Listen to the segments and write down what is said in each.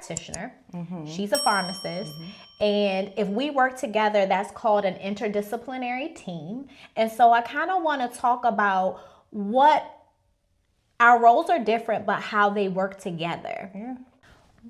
practitioner. She's a pharmacist. And if we work together, that's called an interdisciplinary team. And so I kind of want to talk about what our roles are different, but how they work together. Yeah.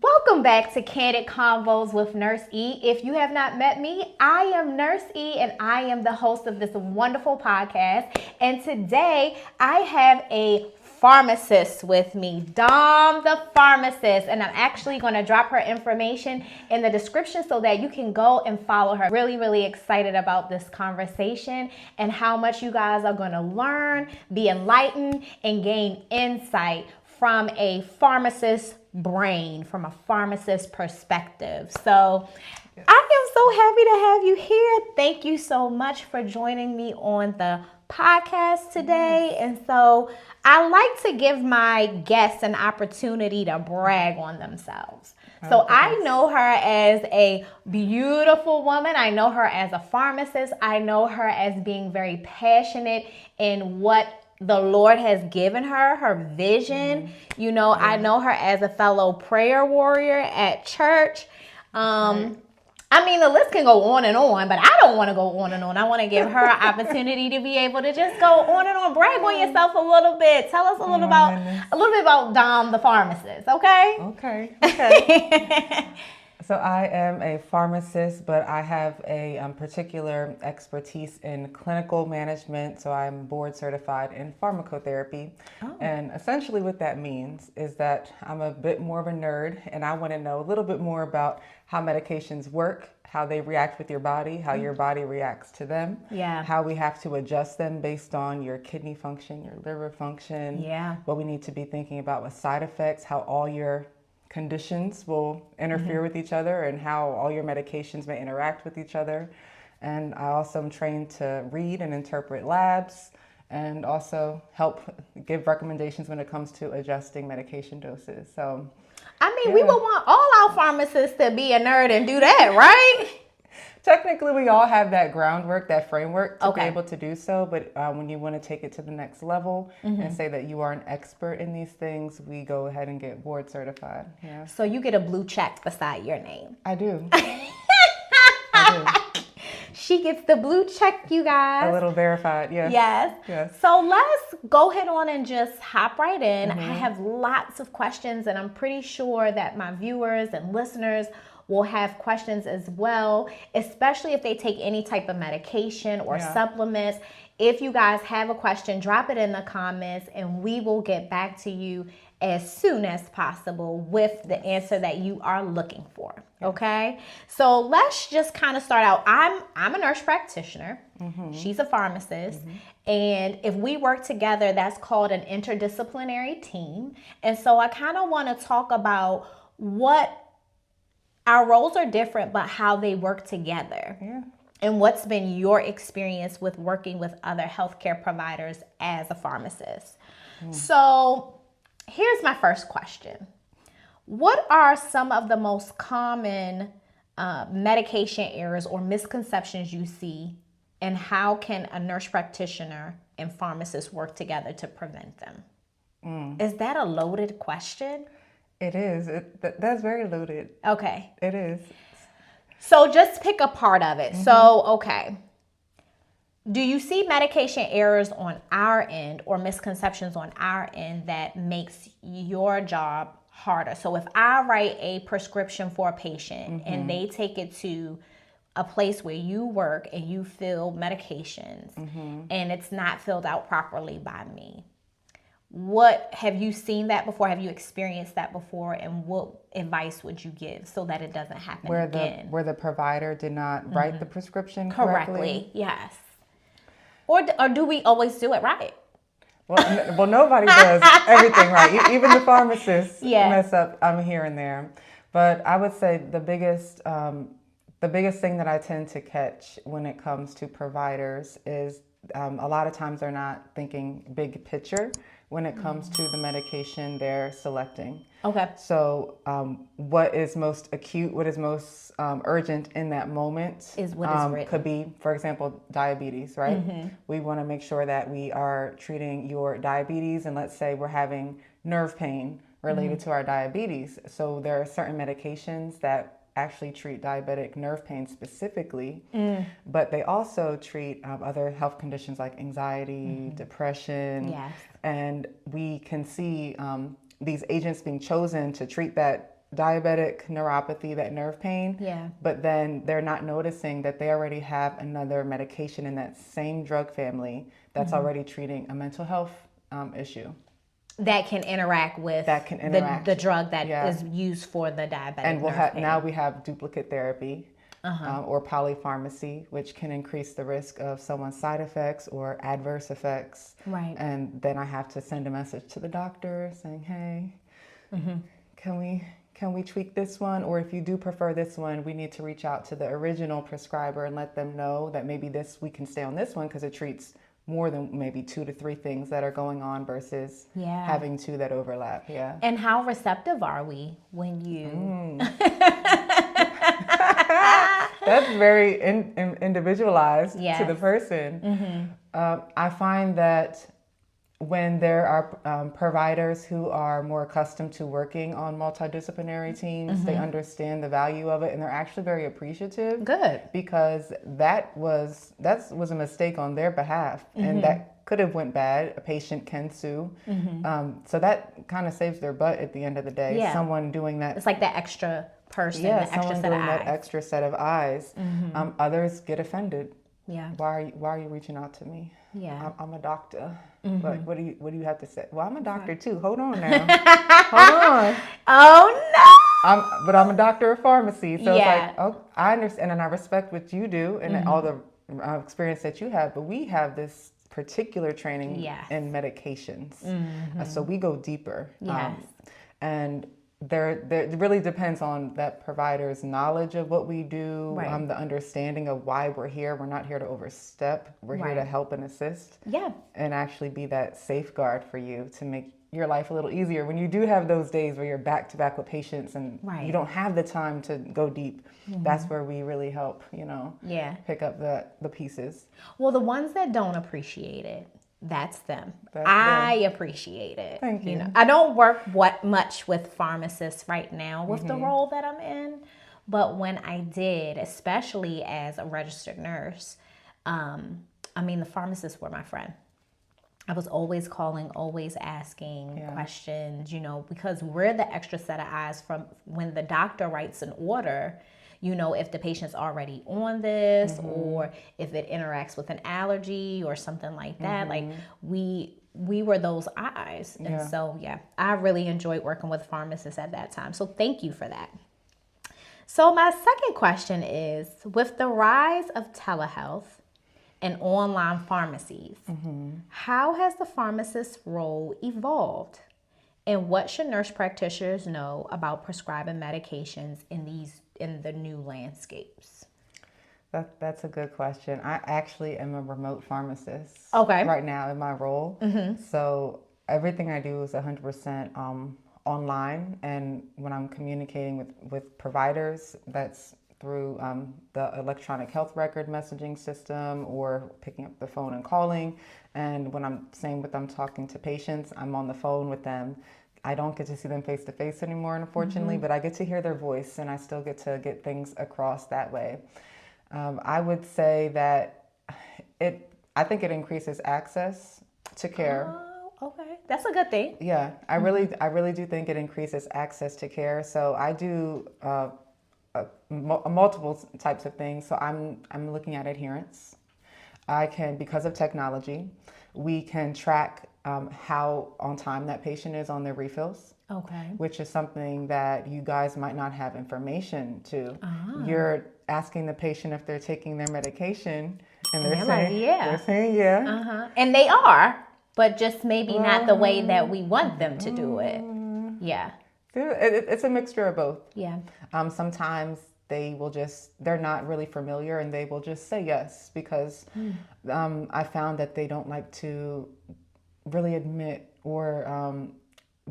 Welcome back to Candid Convos with Nurse E. If you have not met me, I am Nurse E and I am the host of this wonderful podcast. And today I have a pharmacist with me, Dom the Pharmacist. And I'm actually going to drop her information in the description so that you can go and follow her. Really, really excited about this conversation and how much you guys are going to learn, be enlightened, and gain insight from a pharmacist's brain, from a pharmacist's perspective. So I am so happy to have you here. Thank you so much for joining me on the podcast today. And so I like to give my guests an opportunity to brag on themselves. So I know her as a beautiful woman. I know her as a pharmacist. I know her as being very passionate in what the Lord has given her, her vision. You know, I know her as a fellow prayer warrior at church. I mean, the list can go on and on, but I don't want to go on and on. I want to give her an opportunity to be able to just go on and on. Brag on yourself a little bit. Tell us a little bit about Dom the Pharmacist, okay? Okay. So I am a pharmacist, but I have a particular expertise in clinical management. So I'm board certified in pharmacotherapy. And essentially what that means is that I'm a bit more of a nerd and I want to know a little bit more about how medications work, how they react with your body, how your body reacts to them, how we have to adjust them based on your kidney function, your liver function, what we need to be thinking about with side effects, how all your conditions will interfere with each other and how all your medications may interact with each other. And I also am trained to read and interpret labs and also help give recommendations when it comes to adjusting medication doses. So, I mean, we would want all our pharmacists to be a nerd and do that, right? Technically, we all have that groundwork, that framework to be able to do so. But when you want to take it to the next level and say that you are an expert in these things, we go ahead and get board certified. Yeah. So you get a blue check beside your name. I do. She gets the blue check, you guys. A little verified, yes. Yes. So let's go ahead on and just hop right in. I have lots of questions, and I'm pretty sure that my viewers and listeners will have questions as well, especially if they take any type of medication or supplements. If you guys have a question, drop it in the comments and we will get back to you as soon as possible with the answer that you are looking for. Okay? So let's just kind of start out. I'm a nurse practitioner. She's a pharmacist. And if we work together, that's called an interdisciplinary team. And so I kind of want to talk about what our roles are different, but how they work together. And what's been your experience with working with other healthcare providers as a pharmacist? So here's my first question. What are some of the most common medication errors or misconceptions you see, and how can a nurse practitioner and pharmacist work together to prevent them? Is that a loaded question? It is. That's very loaded. Okay. It is. So just pick a part of it. So, okay. Do you see medication errors on our end or misconceptions on our end that makes your job harder? So if I write a prescription for a patient and they take it to a place where you work and you fill medications and it's not filled out properly by me, what have you seen that before? Have you experienced that before? And what advice would you give so that it doesn't happen again? Where the provider did not write the prescription correctly? Yes. Or do we always do it right? Well, nobody does everything right. Even the pharmacists mess up here and there. But I would say the biggest thing that I tend to catch when it comes to providers is a lot of times they're not thinking big picture when it comes to the medication they're selecting. Okay. So what is most acute, what is most urgent in that moment is what is written. Could be, for example, diabetes, right? We want to make sure that we are treating your diabetes, and let's say we're having nerve pain related to our diabetes. So there are certain medications that actually treat diabetic nerve pain specifically, but they also treat other health conditions like anxiety, depression. Yes. And we can see these agents being chosen to treat that diabetic neuropathy, that nerve pain. Yeah. But then they're not noticing that they already have another medication in that same drug family that's already treating a mental health issue. That can interact with the drug that is used for the diabetic and nerve pain. Now we have duplicate therapy or polypharmacy, which can increase the risk of someone's side effects or adverse effects. Right. And then I have to send a message to the doctor saying, hey, can we tweak this one? Or if you do prefer this one, we need to reach out to the original prescriber and let them know that maybe we can stay on this one because it treats more than maybe 2 to 3 things that are going on versus having 2 that overlap. Yeah. And how receptive are we when you... That's very individualized to the person. I find that when there are providers who are more accustomed to working on multidisciplinary teams, they understand the value of it, and they're actually very appreciative. Good. Because that was a mistake on their behalf, and that could have went bad. A patient can sue. So that kind of saves their butt at the end of the day. Yeah. Someone doing that. It's like that extra person, the extra set of eyes. That extra set of eyes. Others get offended. Yeah. Why are you reaching out to me? Yeah. I'm a doctor. Like, what do you have to say? Well, I'm a doctor too. Hold on now. Hold on. Oh no. But I'm a doctor of pharmacy. So it's Yeah. like, oh, I understand and I respect what you do and all the experience that you have. But we have this particular training in medications. So we go deeper. Yes. And there it really depends on that provider's knowledge of what we do, the understanding of why we're here. We're not here to overstep. We're here to help and assist. Yeah. And actually be that safeguard for you to make your life a little easier when you do have those days where you're back to back with patients and you don't have the time to go deep. That's where we really help, pick up the pieces. Well, the ones that don't appreciate it, that's them. I appreciate it. Thank you. I don't work much with pharmacists right now with the role that I'm in, but when I did, especially as a registered nurse, the pharmacists were my friend. I was always calling, always asking questions, because we're the extra set of eyes from when the doctor writes an order. If the patient's already on this or if it interacts with an allergy or something like that, like we were those eyes. And so, I really enjoyed working with pharmacists at that time. So thank you for that. So my second question is, with the rise of telehealth and online pharmacies, how has the pharmacist's role evolved? And what should nurse practitioners know about prescribing medications in the new landscapes? That's a good question. I actually am a remote pharmacist right now in my role. So everything I do is 100% online. And when I'm communicating with providers, that's through the electronic health record messaging system or picking up the phone and calling. And when I'm talking to patients, I'm on the phone with them. I don't get to see them face to face anymore, unfortunately, but I get to hear their voice and I still get to get things across that way. I would say that I think it increases access to care. Oh, okay. That's a good thing. Yeah, I really do think it increases access to care. So I do multiple types of things. So I'm looking at adherence. Because of technology, we can track how on time that patient is on their refills. Okay. Which is something that you guys might not have information to. You're asking the patient if they're taking their medication, and they're saying, They're saying yeah. And they are, but just maybe not the way that we want them to do it. Yeah. It's a mixture of both. Yeah. Sometimes they're not really familiar and they will just say yes because I found that they don't like to really admit or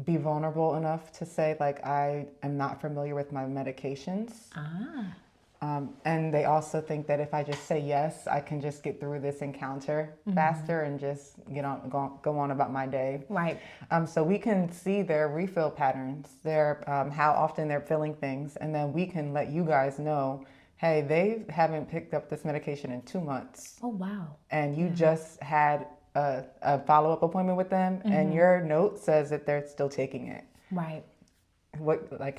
be vulnerable enough to say, like, I am not familiar with my medications. And they also think that if I just say yes, I can just get through this encounter faster and just go on about my day. Right. So we can see their refill patterns, how often they're filling things, and then we can let you guys know, hey, they haven't picked up this medication in 2 months. Oh, wow. And you just had a follow-up appointment with them, and your note says that they're still taking it. Right.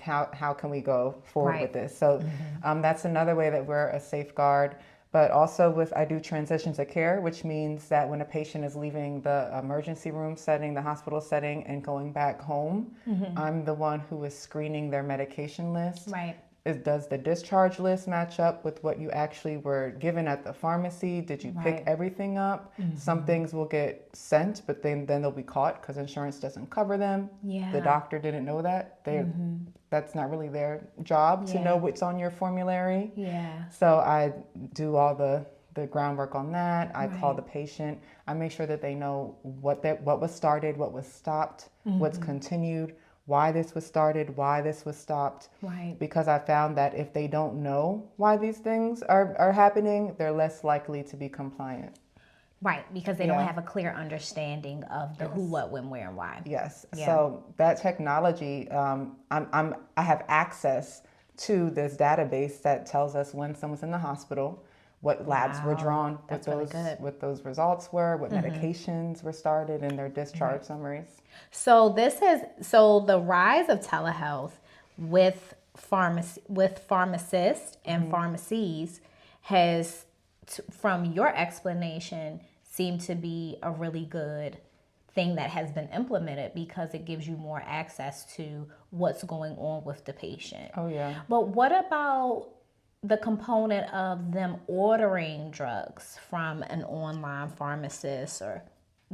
How can we go forward with this? So that's another way that we're a safeguard. But also I do transitions of care, which means that when a patient is leaving the emergency room setting, the hospital setting, and going back home, I'm the one who is screening their medication list. Right. Does the discharge list match up with what you actually were given at the pharmacy? Did you pick everything up? Some things will get sent, but then they'll be caught because insurance doesn't cover them. Yeah. The doctor didn't know that. That's not really their job to know what's on your formulary. Yeah. So I do all the groundwork on that. I call the patient. I make sure that they know what was started, what was stopped, what's continued, why this was started, why this was stopped. Right. Because I found that if they don't know why these things are happening, they're less likely to be compliant. Right, because they don't have a clear understanding of the who, what, when, where, and why. Yes. Yeah. So that technology, I have access to this database that tells us when someone's in the hospital, what labs were drawn, what those results were, what medications were started, and their discharge summaries. So the rise of telehealth with pharmacists and pharmacies has, from your explanation, seemed to be a really good thing that has been implemented because it gives you more access to what's going on with the patient. Oh yeah. But what about the component of them ordering drugs from an online pharmacist, or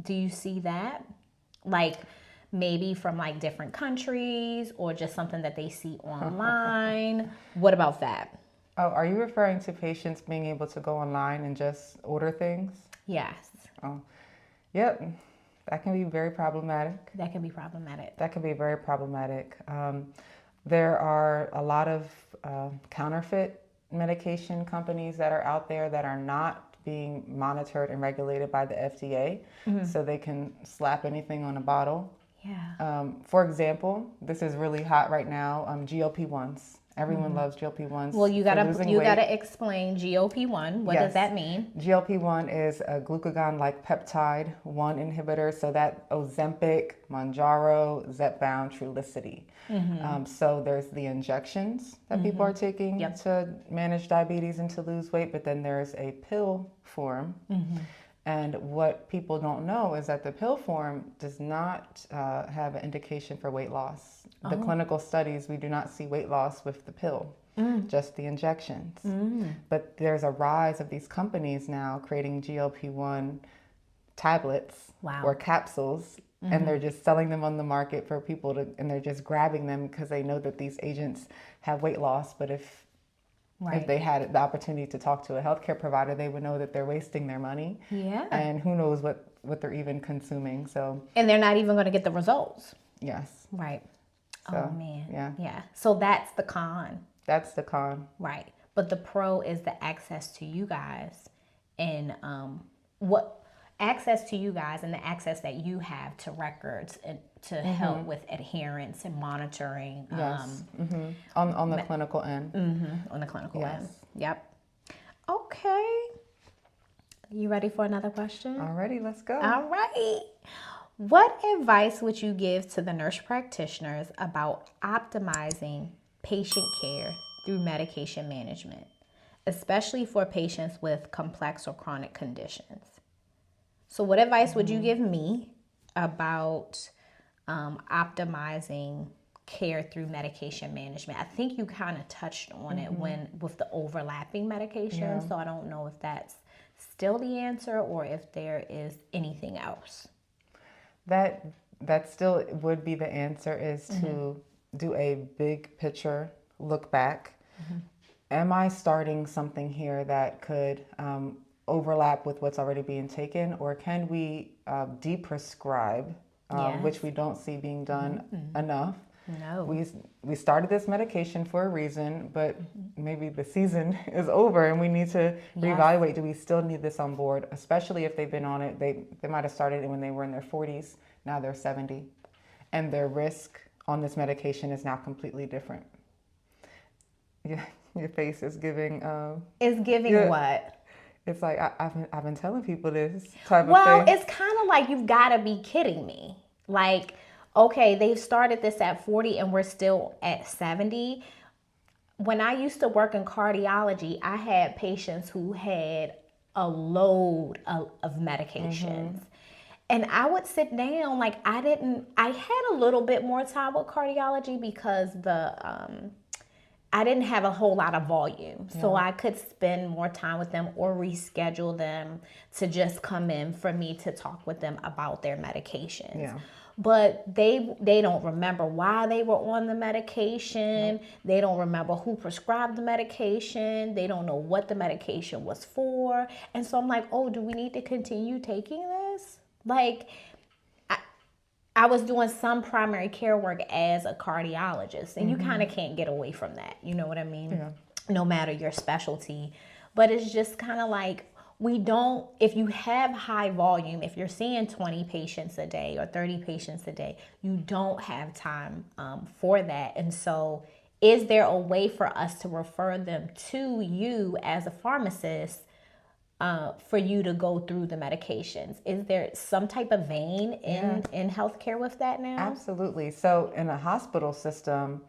do you see that? Like maybe from like different countries or just something that they see online? What about that? Oh, are you referring to patients being able to go online and just order things? Yes. Oh, yep. That can be very problematic. That can be problematic. That can be very problematic. There are a lot of counterfeit medication companies that are out there that are not being monitored and regulated by the FDA, so they can slap anything on a bottle. Yeah. For example, this is really hot right now, GLP-1s. Everyone loves GLP-1s. Well, you gotta explain GLP-1. What does that mean? GLP-1 is a glucagon-like peptide 1 inhibitor. So that Ozempic, Mounjaro, Zepbound, Trulicity. So there's the injections that people are taking to manage diabetes and to lose weight, but then there's a pill form. And what people don't know is that the pill form does not have an indication for weight loss. The clinical studies, we do not see weight loss with the pill, just the injections. But there's a rise of these companies now creating GLP-1 tablets or capsules, and they're just selling them on the market for people to, and they're just grabbing them because they know that these agents have weight loss. But if they had the opportunity to talk to a healthcare provider, they would know that they're wasting their money. Yeah. And who knows what they're even consuming. So. And they're not even going to get the results. Yes. Right. So, oh man. Yeah. Yeah. So that's the con. That's the con. Right. But the pro is the access to you guys and access to you guys and the access that you have to records and to help with adherence and monitoring. Yes. On the clinical end. On the clinical end. Yep. Okay. You ready for another question? Alrighty, let's go. All right. What advice would you give to the nurse practitioners about optimizing patient care through medication management, especially for patients with complex or chronic conditions? So what advice would you give me about optimizing care through medication management? I think you kind of touched on it with the overlapping medications, so I don't know if that's still the answer or if there is anything else. That still would be the answer, is to do a big picture look back. Am I starting something here that could overlap with what's already being taken, or can we deprescribe, which we don't see being done enough, No. We started this medication for a reason, but maybe the season is over and we need to reevaluate. Do we still need this on board? Especially if they've been on it, they might have started it when they were in their 40s, now they're 70, and their risk on this medication is now completely different. Yeah, your face is giving. It's giving what? It's like I've been telling people this type of thing. Well, it's kind of like, you've got to be kidding me. Like, okay, they've started this at 40 and we're still at 70. When I used to work in cardiology, I had patients who had a load of medications. And I would sit down, like, I had a little bit more time with cardiology because I didn't have a whole lot of volume. So I could spend more time with them or reschedule them to just come in for me to talk with them about their medications. Yeah. But they don't remember why they were on the medication. Nope. They don't remember who prescribed the medication. They don't know what the medication was for. And so I'm like, oh, do we need to continue taking this? Like, I was doing some primary care work as a cardiologist, and you kind of can't get away from that. You know what I mean? Yeah. No matter your specialty. But it's just kind of like, if you have high volume, if you're seeing 20 patients a day or 30 patients a day, you don't have time for that. And so is there a way for us to refer them to you as a pharmacist for you to go through the medications? Is there some type of vein in healthcare with that now? Absolutely. So in a hospital system,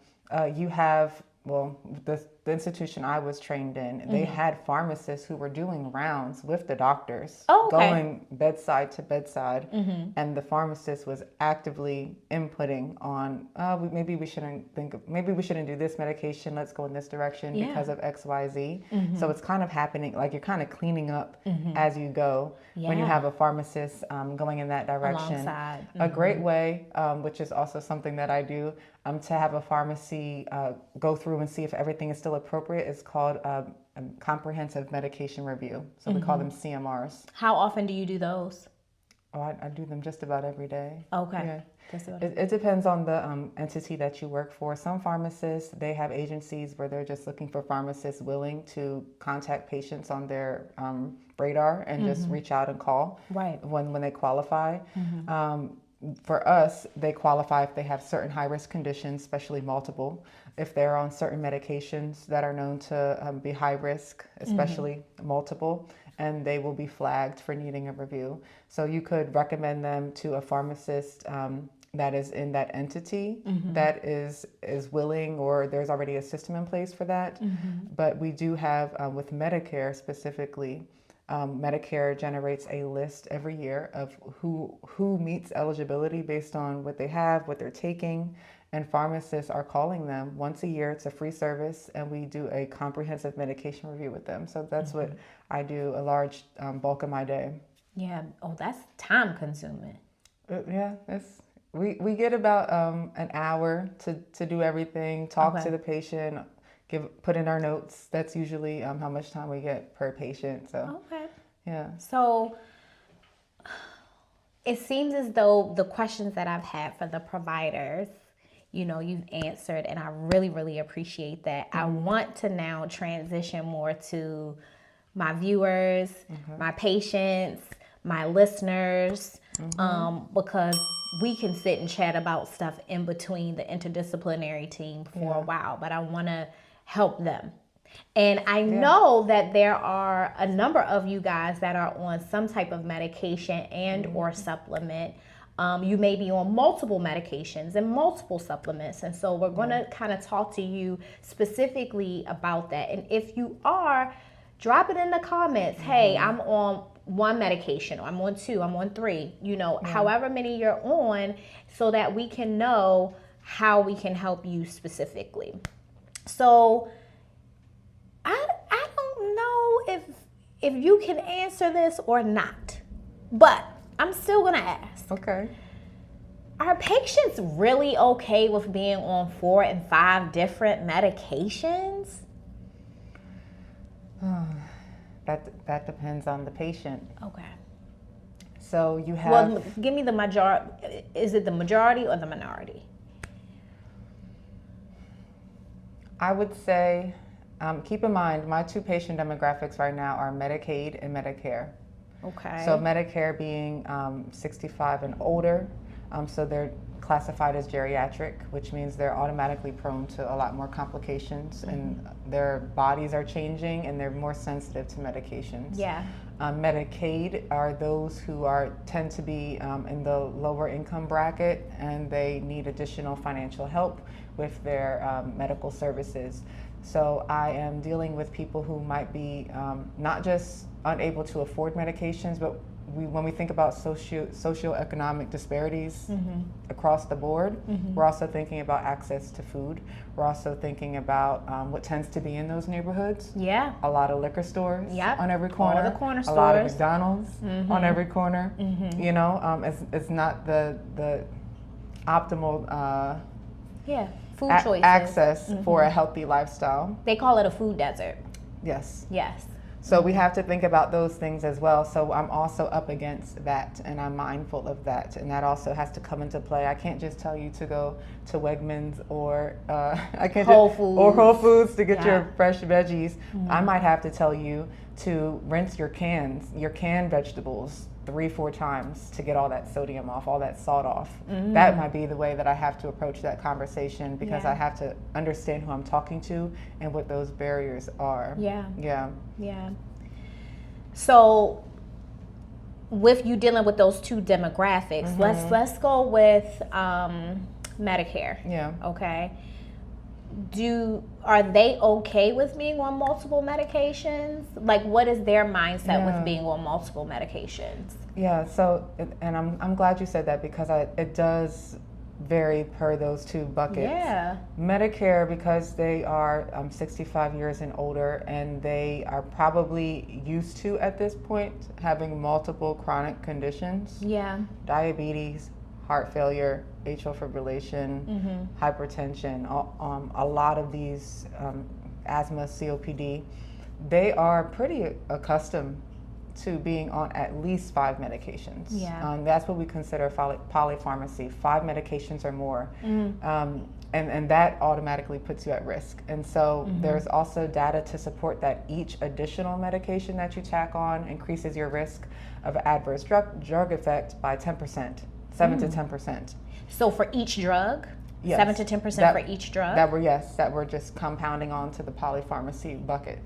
you have, well, the institution I was trained in, they had pharmacists who were doing rounds with the doctors, going bedside to bedside, and the pharmacist was actively inputting on, maybe we shouldn't do this medication, let's go in this direction because of X, Y, Z. So it's kind of happening, like you're kind of cleaning up as you go when you have a pharmacist going in that direction. Alongside. A great way, which is also something that I do, to have a pharmacy go through and see if everything is still appropriate, is called a comprehensive medication review. So we call them CMRs. How often do you do those? Oh, I do them just about every day. Okay. Yeah. It depends on the entity that you work for. Some pharmacists, they have agencies where they're just looking for pharmacists willing to contact patients on their radar and just reach out and call when they qualify. For us, they qualify if they have certain high-risk conditions, especially multiple. If they're on certain medications that are known to be high risk, especially multiple, and they will be flagged for needing a review. So you could recommend them to a pharmacist that is in that entity that is willing, or there's already a system in place for that. But we do have, with Medicare specifically, Medicare generates a list every year of who meets eligibility based on what they have, what they're taking, and pharmacists are calling them once a year. It's a free service, and we do a comprehensive medication review with them. So that's what I do a large bulk of my day. Yeah. Oh, that's time consuming. Yeah. We get about an hour to do everything, talk to the patient, put in our notes. That's usually how much time we get per patient. So yeah. So it seems as though the questions that I've had for the providers, you've answered, and I really, really appreciate that. I want to now transition more to my viewers, my patients, my listeners, because we can sit and chat about stuff in between the interdisciplinary team for a while, but I want to help them. And I know that there are a number of you guys that are on some type of medication and or supplement. You may be on multiple medications and multiple supplements. And so we're going to kind of talk to you specifically about that. And if you are, drop it in the comments. Hey, I'm on one medication, or I'm on two, I'm on three, however many you're on, so that we can know how we can help you specifically. So I don't know if you can answer this or not, but I'm still gonna ask. Okay. Are patients really okay with being on 4 and 5 different medications? That depends on the patient. Okay. So you have... Well, give me the majority. Is it the majority or the minority? I would say, keep in mind, my two patient demographics right now are Medicaid and Medicare. Okay. So Medicare being 65 and older, so they're classified as geriatric, which means they're automatically prone to a lot more complications, and their bodies are changing and they're more sensitive to medications. Yeah. Medicaid are those who tend to be in the lower income bracket, and they need additional financial help with their medical services. So I am dealing with people who might be not just unable to afford medications, but when we think about socioeconomic disparities across the board, we're also thinking about access to food. We're also thinking about what tends to be in those neighborhoods. Yeah. A lot of liquor stores on every corner. All the corner stores. A lot of McDonald's on every corner. You know, it's not the optimal food choices. Access for a healthy lifestyle. They call it a food desert. Yes. Yes. So we have to think about those things as well. So I'm also up against that, and I'm mindful of that, and that also has to come into play. I can't just tell you to go to Wegmans or Whole Foods to get your fresh veggies. I might have to tell you to rinse your canned vegetables 3-4 times to get all that sodium off, all that salt off. That might be the way that I have to approach that conversation, because I have to understand who I'm talking to and what those barriers are. Yeah. So with you dealing with those two demographics, let's go with Medicare. Yeah. Okay. Are they okay with being on multiple medications? Like, what is their mindset with being on multiple medications? Yeah, so, and I'm glad you said that, because it does vary per those two buckets. Yeah. Medicare, because they are 65 years and older, and they are probably used to, at this point, having multiple chronic conditions. Yeah. Diabetes, heart failure, atrial fibrillation, hypertension, a lot of these, asthma, COPD, they are pretty accustomed to being on at least 5 medications. Yeah. That's what we consider polypharmacy, 5 medications or more. And that automatically puts you at risk. And so there's also data to support that each additional medication that you tack on increases your risk of adverse drug effect by 10%, 7 to 10%. So for each drug? Yes. 7 to 10% for each drug? That we're just compounding onto the polypharmacy bucket.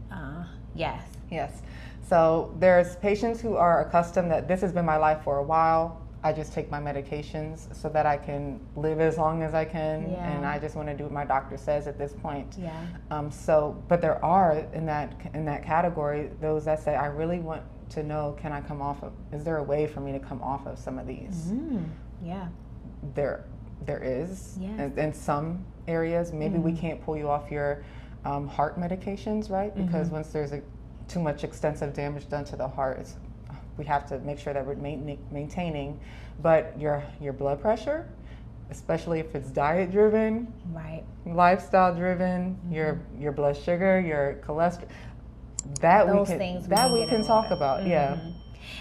Yes. So there's patients who are accustomed that this has been my life for a while. I just take my medications so that I can live as long as I can, and I just want to do what my doctor says at this point. But there are in that category those that say, I really want to know, can I come off of? Is there a way for me to come off of some of these? There is. In some areas, maybe we can't pull you off your heart medications, right? Because once there's too much extensive damage done to the heart, we have to make sure that we're maintaining. But your blood pressure, especially if it's diet driven, lifestyle driven, your blood sugar, your cholesterol, that we can talk about.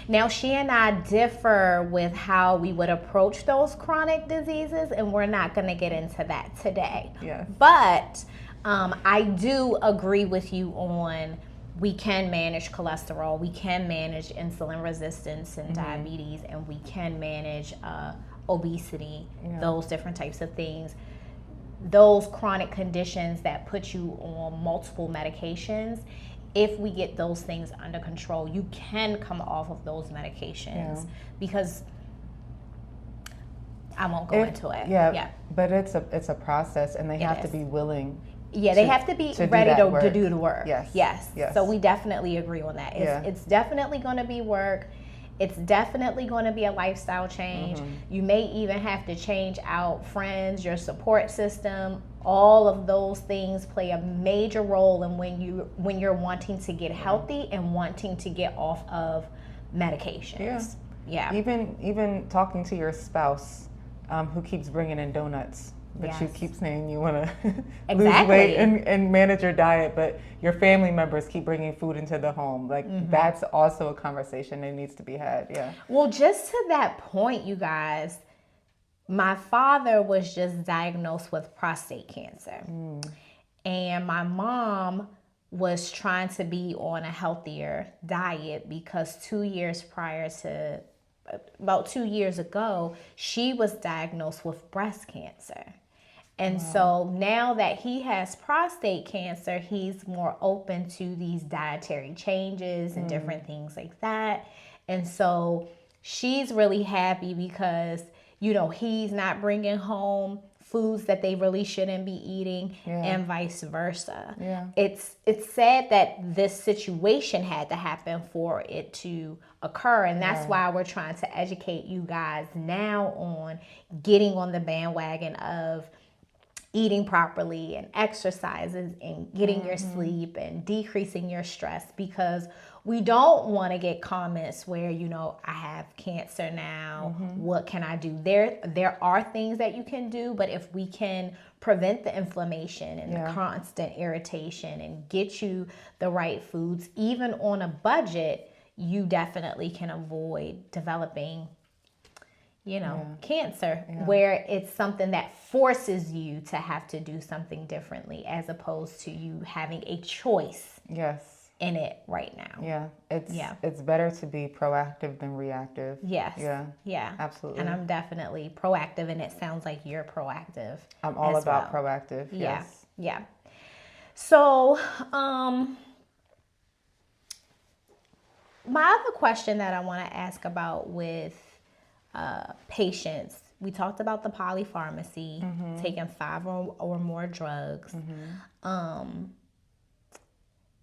Now, she and I differ with how we would approach those chronic diseases, and we're not going to get into that today. But I do agree with you on, we can manage cholesterol, we can manage insulin resistance and diabetes, and we can manage obesity, those different types of things. Those chronic conditions that put you on multiple medications, if we get those things under control, you can come off of those medications, because I won't go into it. But it's a process, and they have to be willing. They have to be ready to do the work. Yes. So we definitely agree on that. It's definitely going to be work. It's definitely going to be a lifestyle change. You may even have to change out friends, your support system. All of those things play a major role in when you're wanting to get healthy and wanting to get off of medications. Even talking to your spouse, who keeps bringing in donuts, but you keep saying you want to lose weight and manage your diet, but your family members keep bringing food into the home. That's also a conversation that needs to be had. Well, just to that point, you guys, my father was just diagnosed with prostate cancer. And my mom was trying to be on a healthier diet because about 2 years ago, she was diagnosed with breast cancer. And so now that he has prostate cancer, he's more open to these dietary changes and different things like that. And so she's really happy because, he's not bringing home foods that they really shouldn't be eating, and vice versa. Yeah. It's sad that this situation had to happen for it to occur, and that's why we're trying to educate you guys now on getting on the bandwagon of eating properly and exercises and getting your sleep and decreasing your stress, because we don't want to get comments where, I have cancer now. What can I do? There are things that you can do, but if we can prevent the inflammation and the constant irritation and get you the right foods, even on a budget, you definitely can avoid developing cancer, where it's something that forces you to have to do something differently as opposed to you having a choice in it right now. It's better to be proactive than reactive. Yeah, Absolutely. And I'm definitely proactive, and it sounds like you're proactive. I'm all about proactive. Yeah. So my other question that I want to ask about with patients, we talked about the polypharmacy, taking 5 or more drugs.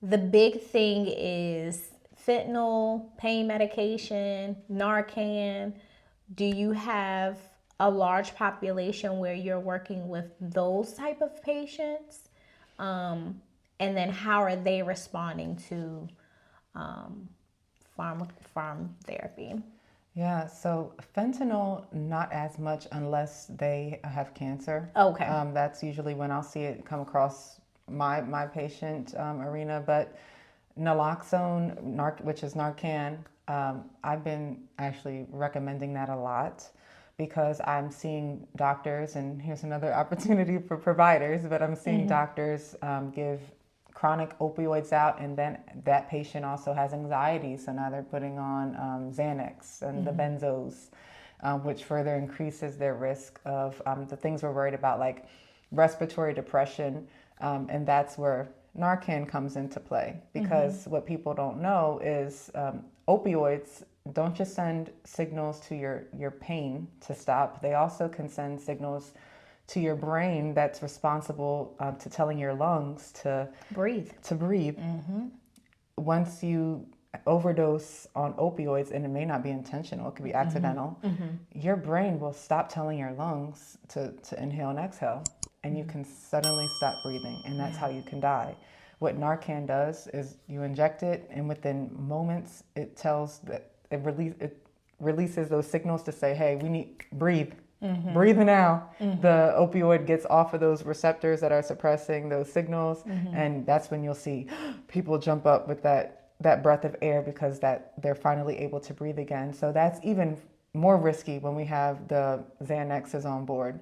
The big thing is fentanyl, pain medication, Narcan. Do you have a large population where you're working with those type of patients? And then how are they responding to pharm therapy? Yeah, so fentanyl, not as much unless they have cancer. Okay. That's usually when I'll see it come across my patient arena. But naloxone, which is Narcan, I've been actually recommending that a lot because I'm seeing doctors, and here's another opportunity for providers, but I'm seeing doctors give chronic opioids out, and then that patient also has anxiety, so now they're putting on Xanax and the benzos, which further increases their risk of the things we're worried about, like respiratory depression, and that's where Narcan comes into play, because what people don't know is opioids don't just send signals to your pain to stop, they also can send signals to your brain that's responsible to telling your lungs to breathe. Once you overdose on opioids, and it may not be intentional, it could be accidental, your brain will stop telling your lungs to inhale and exhale, and you can suddenly stop breathing, and that's how you can die. What Narcan does is you inject it, and within moments it tells that it releases those signals to say, hey, we need breathe. Breathe now. The opioid gets off of those receptors that are suppressing those signals, and that's when you'll see people jump up with that breath of air, because they're finally able to breathe again. So that's even more risky when we have the Xanaxes on board.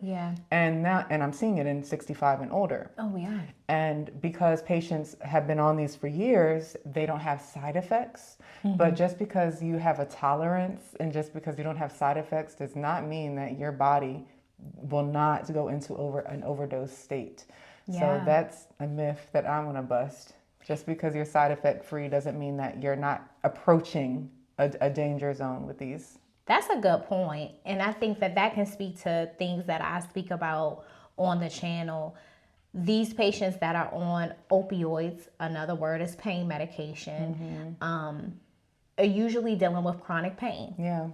And I'm seeing it in 65 and older. Oh, yeah. And because patients have been on these for years, they don't have side effects. But just because you have a tolerance and just because you don't have side effects does not mean that your body will not go into an overdose state. So that's a myth that I want to bust. Just because you're side effect free doesn't mean that you're not approaching a danger zone with these. That's a good point. And I think that can speak to things that I speak about on the channel. These patients that are on opioids, another word is pain medication, are usually dealing with chronic pain.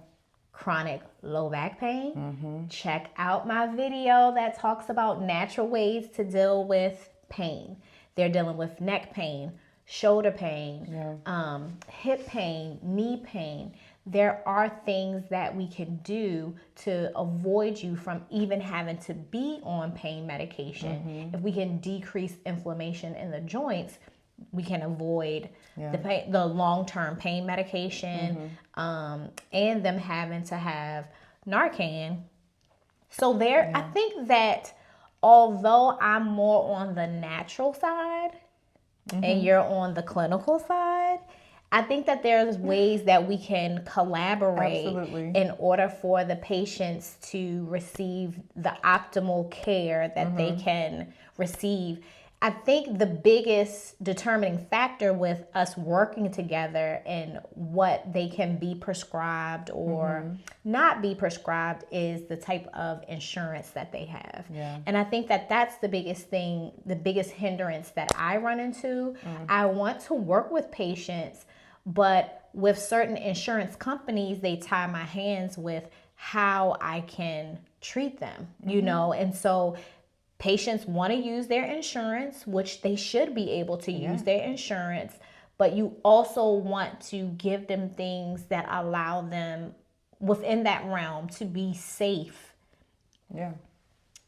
Chronic low back pain. Check out my video that talks about natural ways to deal with pain. They're dealing with neck pain, shoulder pain, hip pain, knee pain. There are things that we can do to avoid you from even having to be on pain medication. If we can decrease inflammation in the joints, we can avoid the long-term pain medication, and them having to have Narcan. So I think that although I'm more on the natural side and you're on the clinical side, I think that there's ways that we can collaborate Absolutely. in order for the patients to receive the optimal care that they can receive. I think the biggest determining factor with us working together and what they can be prescribed or not be prescribed is the type of insurance that they have. Yeah. And I think that that's the biggest thing, the biggest hindrance that I run into. I want to work with patients, but with certain insurance companies, they tie my hands with how I can treat them, you know? And so patients want to use their insurance, which they should be able to use their insurance, but you also want to give them things that allow them within that realm to be safe. Yeah.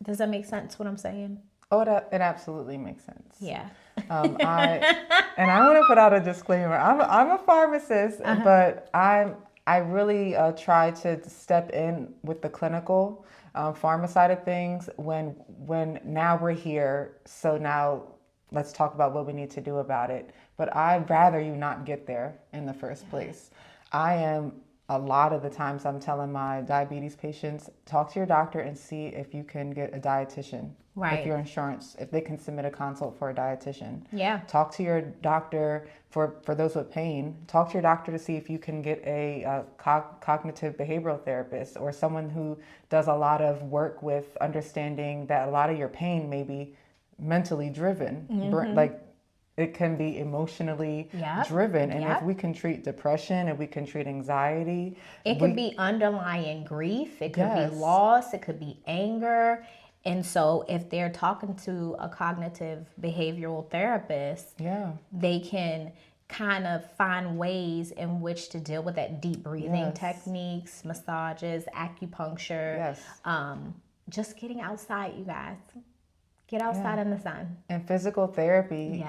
Does that make sense what I'm saying? Oh, it absolutely makes sense. Yeah. I want to put out a disclaimer. I'm a pharmacist, but I really try to step in with the clinical pharma side of things when now we're here. So now let's talk about what we need to do about it. But I'd rather you not get there in the first place. A lot of the times I'm telling my diabetes patients, talk to your doctor and see if you can get a dietitian. Right. If your insurance, if they can submit a consult for a dietitian. Yeah. Talk to your doctor for those with pain. Talk to your doctor to see if you can get a cognitive behavioral therapist or someone who does a lot of work with understanding that a lot of your pain may be mentally driven. Like it can be emotionally driven. And if we can treat depression, if we can treat anxiety. It could be underlying grief. It could be loss. It could be anger. And so if they're talking to a cognitive behavioral therapist, they can kind of find ways in which to deal with that deep breathing techniques, massages, acupuncture, just getting outside, you guys. Get outside in the sun. And physical therapy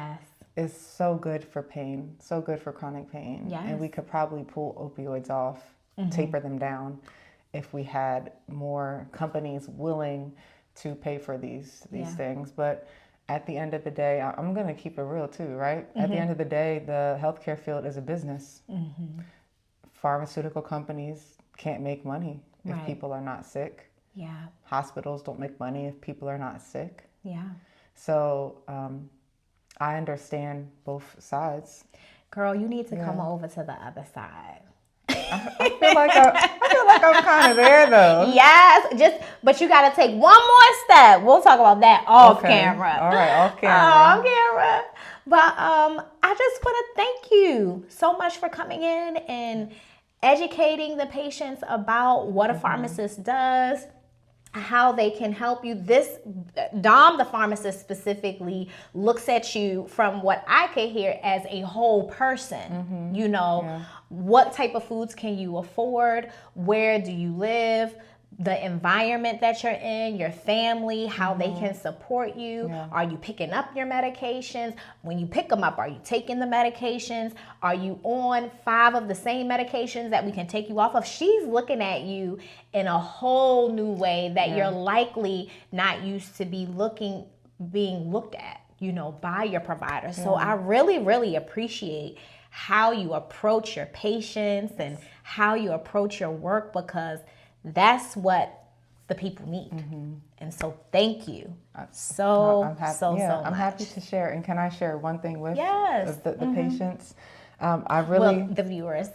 is so good for pain, so good for chronic pain. Yes. And we could probably pull opioids off, taper them down if we had more companies willing to pay for these things. But at the end of the day, I'm going to keep it real too, right? At the end of the day, the healthcare field is a business. Pharmaceutical companies can't make money if people are not sick. Yeah. Hospitals don't make money if people are not sick. Yeah. So I understand both sides. Girl, you need to come over to the other side. I feel like I'm kind of there though. Yes, but you got to take one more step. We'll talk about that off camera. All right, off camera. Off camera. But I just want to thank you so much for coming in and educating the patients about what a pharmacist does, how they can help you. This Dom, the pharmacist specifically, looks at you from what I can hear as a whole person. You know, what type of foods can you afford? Where do you live? The environment that you're in, your family, how they can support you. Are you picking up your medications? When you pick them up, are you taking the medications? Are you on 5 of the same medications that we can take you off of? She's looking at you in a whole new way that you're likely not used to being looked at, you know, by your provider. So I really, really appreciate how you approach your patients and how you approach your work, because that's what the people need. And so thank you so much. I'm happy to share. And can I share one thing with the patients? The viewers.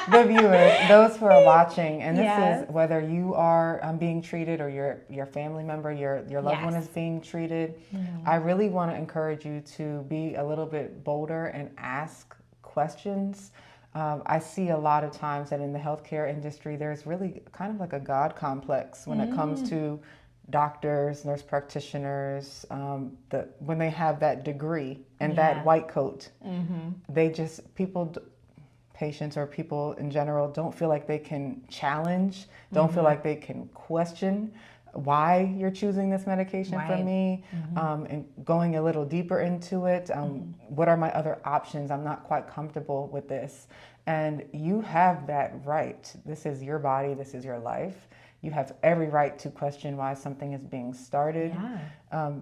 The viewers, those who are watching, and this is whether you are being treated or your family member, your loved one is being treated. I really want to encourage you to be a little bit bolder and ask questions. I see a lot of times that in the healthcare industry, there's really kind of like a God complex when it comes to doctors, nurse practitioners, when they have that degree and that white coat, patients or people in general don't feel like they can challenge, don't feel like they can question why you're choosing this medication Right. from me, and going a little deeper into it. What are my other options? I'm not quite comfortable with this. And you have that right. This is your body. This is your life. You have every right to question why something is being started. Yeah.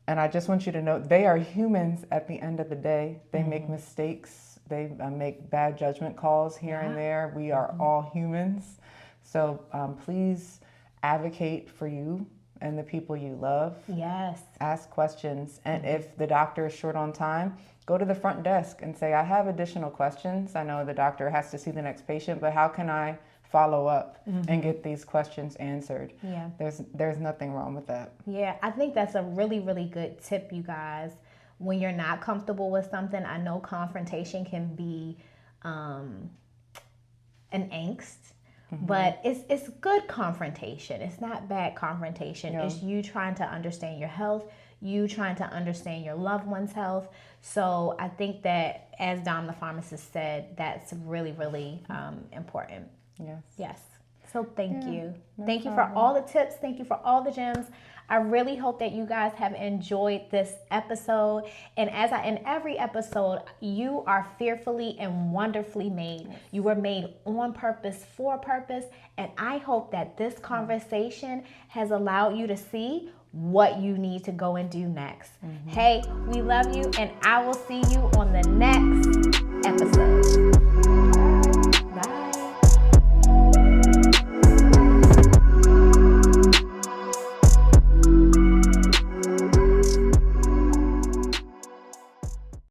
And I just want you to know, they are humans at the end of the day. They make mistakes. They make bad judgment calls here and there. We are all humans. So please advocate for you and the people you love. Yes. Ask questions. And if the doctor is short on time, go to the front desk and say, I have additional questions. I know the doctor has to see the next patient, but how can I follow up and get these questions answered? Yeah. There's nothing wrong with that. Yeah, I think that's a really, really good tip, you guys. When you're not comfortable with something, I know confrontation can be an angst, but it's good confrontation. It's not bad confrontation. Yeah. It's you trying to understand your health, you trying to understand your loved one's health. So I think that, as Dom the pharmacist said, that's really, really important. Yes. Yes. So thank you. No Thank you for problem. all the tips. Thank you for all the gems. I really hope that you guys have enjoyed this episode. And in every episode, you are fearfully and wonderfully made. Yes. You were made on purpose, for purpose. And I hope that this conversation has allowed you to see what you need to go and do next. Hey, we love you, and I will see you on the next episode.